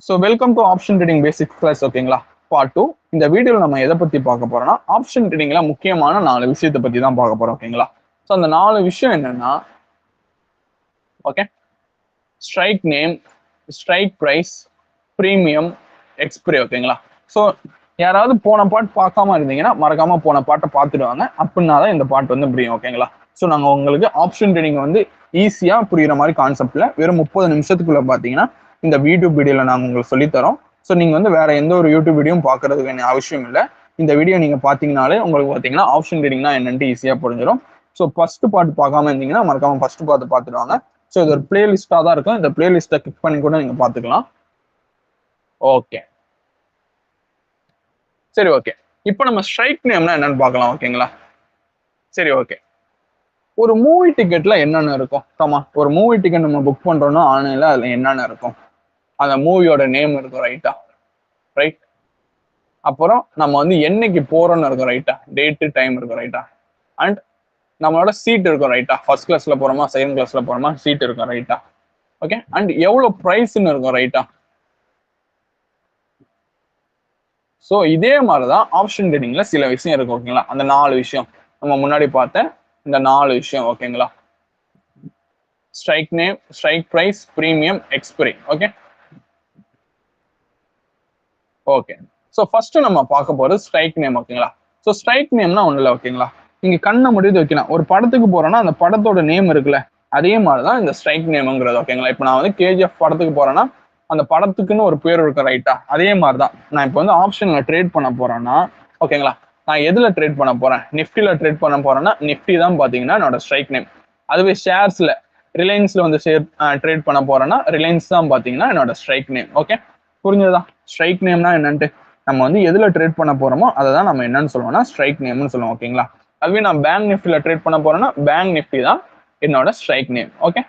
So welcome to option trading basic class ஓகேங்களா. Part 2. இந்த வீடியோவில் நம்ம எதை பற்றி பார்க்க போறோம்னா ஆப்ஷன் ட்ரேடிங்ல முக்கியமான 4 விஷயத்தை பற்றி தான் பார்க்க போறோம் ஓகேங்களா. ஸோ அந்த 4 விஷயம் என்னன்னா, okay, strike name, strike price, premium, expiry ஓகேங்களா. ஸோ யாராவது போன பாட் பார்க்காம இருந்தீங்கன்னா மறக்காம போன பாட்டை பார்த்துடுவாங்க, அப்படின்னா தான் இந்த பாட் வந்து புரியும் ஓகேங்களா. ஸோ நாங்கள் உங்களுக்கு ஆப்ஷன் ட்ரேடிங் வந்து ஈஸியாக புரியுற மாதிரி கான்செப்ட்ல வெறும் 30 நிமிஷத்துக்குள்ள பார்த்தீங்கன்னா இந்த யூடியூப் வீடியோவில் நாங்கள் உங்களுக்கு சொல்லித்தரோம். ஸோ நீங்கள் வந்து வேற எந்த ஒரு யூடியூப் வீடியோ பார்க்கறதுக்கு அவசியம் இல்லை. இந்த வீடியோ நீங்கள் பார்த்தீங்கனாலே உங்களுக்கு பார்த்தீங்கன்னா ஆப்ஷன் ட்ரேடிங்னா என்னன்ட்டு ஈஸியாக புரிஞ்சிடும். ஸோ ஃபர்ஸ்ட் பார்ட் பார்க்காம இருந்தீங்கன்னா மறக்காம ஃபர்ஸ்ட் பார்த்து பார்த்துடுவாங்க. ஸோ இது ஒரு பிளேலிஸ்டாக தான் இருக்கும். இந்த பிளேலிஸ்ட்டை கிளிக் பண்ணி கூட நீங்கள் பார்த்துக்கலாம். ஓகே, சரி ஓகே. இப்போ நம்ம ஸ்ட்ரைக் நேம்னா என்னன்னு பார்க்கலாம் ஓகேங்களா. சரி ஓகே, ஒரு மூவி டிக்கெட்ல என்னென்ன இருக்கும்? ஆமா, ஒரு மூவி டிக்கெட் நம்ம புக் பண்றோம்னா ஆன்லைன்ல அதுல என்னென்ன இருக்கும்? அந்த மூவியோட நேம் இருக்கும், ரைட்டா? ரைட். அப்புறம் நம்ம வந்து என்னைக்கு போறோம்னு இருக்கும், ரைட்டா? டேட்டு டைம் இருக்கும், ரைட்டா? அண்ட் நம்மளோட சீட் இருக்கும், ரைட்டா? ஃபர்ஸ்ட் கிளாஸ்ல போறோமா செகண்ட் கிளாஸ்ல போறோமா சீட் இருக்கும், ரைட்டா? ஓகே. அண்ட் எவ்வளவு பிரைஸ்ன்னு இருக்கும், ரைட்டா? ஸோ இதே மாதிரிதான் ஆப்ஷன் ட்ரேடிங்ல சில விஷயம் இருக்கு ஓகேங்களா. அந்த 4 விஷயம் நம்ம முன்னாடி பார்த்த இந்த 4 விஷயம் ஓகேங்களா. Strike name, strike price, premium, expiry. Okay okay. So first நம்ம பார்க்க போறது ஸ்ட்ரைக் நேம் ஓகேங்களா. ஸோ ஸ்ட்ரைக் நேம்னா ஒன்றும் இல்லை ஓகேங்களா. நீங்க கண்ணை முடிவு வைக்கலாம். ஒரு படத்துக்கு போறோம்னா அந்த படத்தோட நேம் இருக்குல்ல, அதே மாதிரிதான் இந்த ஸ்ட்ரைக் நேம்ங்கிறது ஓகேங்களா. இப்போ நான் வந்து கேஜிஎஃப் படத்துக்கு போறேன்னா அந்த படத்துக்குன்னு ஒரு பேர் இருக்கு, ரைட்டா? அதே மாதிரிதான் நான் இப்போ வந்து ஆப்ஷன்ல ட்ரேட் பண்ண போறேன்னா ஓகேங்களா, நான் எதுல ட்ரேட் பண்ண போறேன்? நிஃப்டில ட்ரேட் பண்ண போறேன்னா நிஃப்டி தான் பாத்தீங்கன்னா என்னோட ஸ்ட்ரைக் நேம். அதுவே ஷேர்ஸ்ல ரிலையன்ஸ்ல வந்து ட்ரேட் பண்ண போறேன்னா ரிலையன்ஸ் தான் பாத்தீங்கன்னா என்னோட ஸ்ட்ரைக் நேம். ஓகே, புரிஞ்சதா? ஸ்ட்ரைக் நேம்னா என்னன்ட்டு நம்ம வந்து எதுல ட்ரேட் பண்ண போறோமோ அதை தான் நம்ம என்னன்னு சொல்லுவோம்னா ஸ்ட்ரைக் நேம்னு சொல்லுவோம் ஓகேங்களா. அதுவே நான் பேங்க் நிஃப்டில ட்ரேட் பண்ண போறேன்னா பேங்க் நிஃப்டி தான் என்னோட ஸ்ட்ரைக் நேம். ஓகே,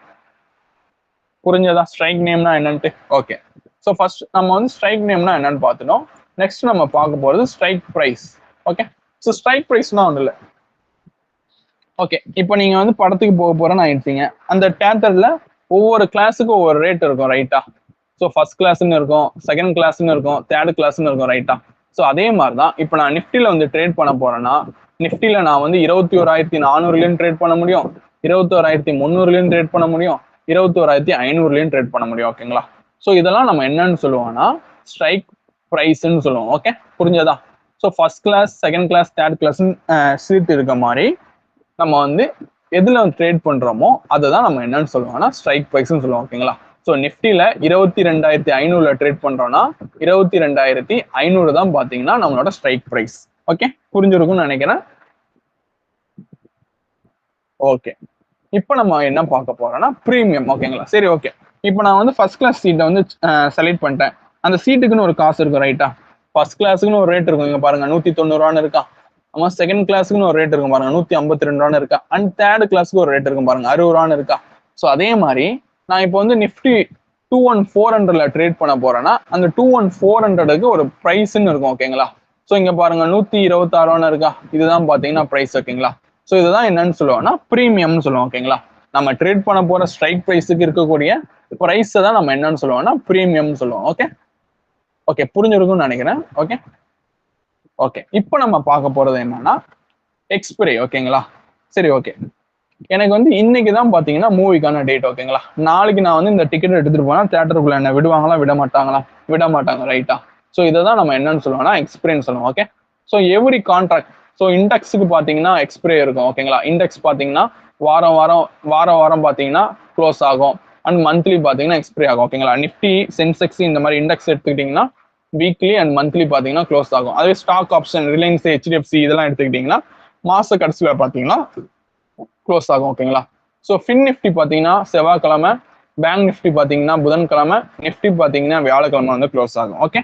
புரிஞ்சதா? ஸ்ட்ரைக் நேம்னா என்னன்ட்டு. ஓகே. ஸோ ஃபர்ஸ்ட் நம்ம வந்து ஸ்ட்ரைக் நேம்னா என்னன்னு பார்த்துட்டோம். நெக்ஸ்ட் நம்ம பார்க்க போறது strike price. Okay. So strike பிரைஸ்னா ஒன்றும் இல்லை. ஓகே, இப்போ நீங்க வந்து படத்துக்கு போக போறேன்னு ஆயிடுச்சீங்க. அந்த தியேட்டர்ல ஒவ்வொரு கிளாஸுக்கும் ஒவ்வொரு ரேட் இருக்கும், ரைட்டா? ஸோ ஃபர்ஸ்ட் கிளாஸ்ன்னு இருக்கும், செகண்ட் கிளாஸ்ன்னு இருக்கும், தேர்ட் கிளாஸ்ன்னு இருக்கும், ரைட்டா? ஸோ அதே மாதிரி தான் இப்போ நான் நிஃப்டில வந்து ட்ரேட் பண்ண போறேன்னா நிஃப்டில நான் வந்து 21,400லயும் ட்ரேட் பண்ண முடியும், 21,300லயும் ட்ரேட் பண்ண முடியும், 21,500லயும் ட்ரேட் பண்ண முடியும் ஓகேங்களா. ஸோ இதெல்லாம் நம்ம என்னன்னு சொல்லுவோம்னா ஸ்ட்ரைக் ப்ரைஸ்ன்னு சொல்லுவோம். ஓகே, புரிஞ்சதா? So first class, second class, third class seat இருக்க மாதிரி நம்ம வந்து எதுல ட்ரேட் பண்றோமோ அதை தான் நம்ம என்னன்னு சொல்லுவோம்னா ஸ்ட்ரைக் ப்ரைஸ்ன்னு சொல்லுவோம் ஓகேங்களா. ஸோ நிஃப்டில 22,500 ட்ரேட் பண்றோம்னா 22,500 தான் பாத்தீங்கன்னா நம்மளோட ஸ்ட்ரைக் ப்ரைஸ். ஓகே, புரிஞ்சிருக்கும்னு நினைக்கிறேன். ஓகே, இப்போ நம்ம என்ன பார்க்க போறோம்னா ப்ரீமியம் ஓகேங்களா. சரி ஓகே, இப்போ நான் வந்து ஃபர்ஸ்ட் கிளாஸ் சீட்டை வந்து செலக்ட் பண்ணிட்டேன். அந்த சீட்டுக்குன்னு ஒரு காசு இருக்கும், ரைட்டா? ஃபர்ஸ்ட் கிளாஸுக்குன்னு ஒரு ரேட் இருக்கும், இங்க பாருங்க 190 ரூபான்னு இருக்கா. ஆமா, செகண்ட் கிளாஸுக்குன்னு ஒரு ரேட் இருக்கும் பாருங்க 152 ரூபான்னு இருக்கா. அண்ட் தேர்ட் கிளாஸுக்கு ஒரு ரேட் இருக்கும் பாருங்க 60 ரூபான்னு இருக்கா. ஸோ அதே மாதிரி நான் இப்போ வந்து நிஃப்டி 21,400ல ட்ரேட் பண்ண போறேன்னா அந்த 21,400க்கு ஒரு ப்ரைஸ்ன்னு இருக்கும் ஓகேங்களா. ஸோ இங்க பாருங்க 126 ரூபான்னு இருக்கா. இதுதான் பாத்தீங்கன்னா ப்ரைஸ் ஓகேங்களா. ஸோ இதுதான் என்னன்னு சொல்லுவோம்னா ப்ரீமியம்னு சொல்லுவோம் ஓகேங்களா. நம்ம ட்ரேட் பண்ண போற ஸ்ட்ரைக் ப்ரைஸுக்கு இருக்கக்கூடிய ப்ரைஸை தான் நம்ம என்னன்னு சொல்லுவோம்னா ப்ரீமியம்னு சொல்லுவோம். ஓகே ஓகே, புரிஞ்சிருக்கும்னு நினைக்கிறேன். ஓகே ஓகே, இப்போ நம்ம பார்க்க போறது என்னன்னா எக்ஸ்பிரி ஓகேங்களா. சரி ஓகே, எனக்கு வந்து இன்னைக்கு தான் பாத்தீங்கன்னா மூவிக்கான டேட் ஓகேங்களா. நாளைக்கு நான் வந்து இந்த டிக்கெட் எடுத்துட்டு போனா தியேட்டருக்குள்ள என்ன விடுவாங்களா விட மாட்டாங்களா? விட மாட்டாங்க, ரைட்டா? ஸோ இதை தான் நம்ம என்னன்னு சொல்லுவோம்னா எக்ஸ்பிரின்னு சொல்லுவோம். Okay, so every contract, so இண்டெக்ஸுக்கு பாத்தீங்கன்னா எக்ஸ்பிரி இருக்கும் ஓகேங்களா. இண்டெக்ஸ் பாத்தீங்கன்னா வாரம் வாரம் வாரம் வாரம் பாத்தீங்கன்னா க்ளோஸ் ஆகும். அண்ட் மந்த்லி பாத்தீங்கன்னா எக்ஸ்பிரி ஆகும் ஓகேங்களா. நிஃப்டி, சென்செக்ஸ் இந்த மாதிரி இண்டெக்ஸ் எடுத்துக்கிட்டீங்கன்னா வீக்லி அண்ட் மந்த்லி பாத்தீங்கன்னா க்ளோஸ் ஆகும். அதே ஸ்டாக் ஆப்ஷன் ரிலையன்ஸ், ஹெச்டிஎஃப்சி இதெல்லாம் எடுத்துக்கிட்டீங்கன்னா மாச கடைசியில பாத்தீங்கன்னா க்ளோஸ் ஆகும் ஓகேங்களா. ஸோ ஃபின் நிஃப்டி பாத்தீங்கன்னா செவ்வாய்க்கிழமை, பேங்க் நிஃப்டி பாத்தீங்கன்னா புதன்கிழமை, நிஃப்டி பாத்தீங்கன்னா வியாழக்கிழமை வந்து க்ளோஸ் ஆகும். ஓகே,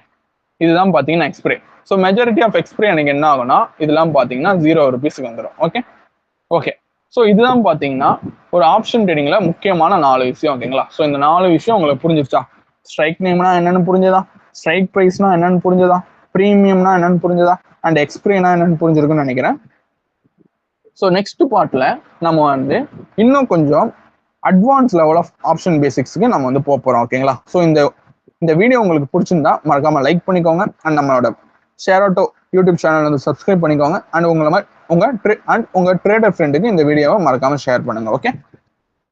இதுதான் பாத்தீங்கன்னா expiry. So majority of expiry எனக்கு என்ன ஆகும்னா இதெல்லாம் பாத்தீங்கன்னா 0 ரூபீஸ்க்கு வந்துடும். ஓகே ஓகே, ஸோ இதுதான் பாத்தீங்கன்னா ஒரு ஆப்ஷன் ட்ரேடிங்ல முக்கியமான 4 விஷயம் ஓகேங்களா. ஸோ இந்த 4 விஷயம் உங்களுக்கு புரிஞ்சிருச்சா? ஸ்ட்ரைக் நேம்னா என்னன்னு புரிஞ்சதா? ஸ்ட்ரைக் ப்ரைஸ்னா என்னன்னு புரிஞ்சதா? ப்ரீமியம்னா என்னன்னு புரிஞ்சதா? அண்ட் எக்ஸ்பிரினா என்னன்னு புரிஞ்சிருக்குன்னு நினைக்கிறேன். ஸோ நெக்ஸ்ட் பார்ட்ல நம்ம வந்து இன்னும் கொஞ்சம் அட்வான்ஸ் லெவல் ஆஃப் ஆப்ஷன் பேசிக்ஸ்க்கு நம்ம வந்து போறோம் ஓகேங்களா. ஸோ இந்த இந்த வீடியோ உங்களுக்கு பிடிச்சிருந்தா மறக்காம லைக் பண்ணிக்கோங்க அண்ட் நம்மளோட ஷேர் ஆட்டோ யூடியூப் சேனல் வந்து சப்ஸ்கிரைப் பண்ணிக்கோங்க அண்ட் உங்க ட்ரேடர் ஃப்ரெண்டுக்கு இந்த வீடியோவை மறக்காம ஷேர் பண்ணுங்க. ஓகே.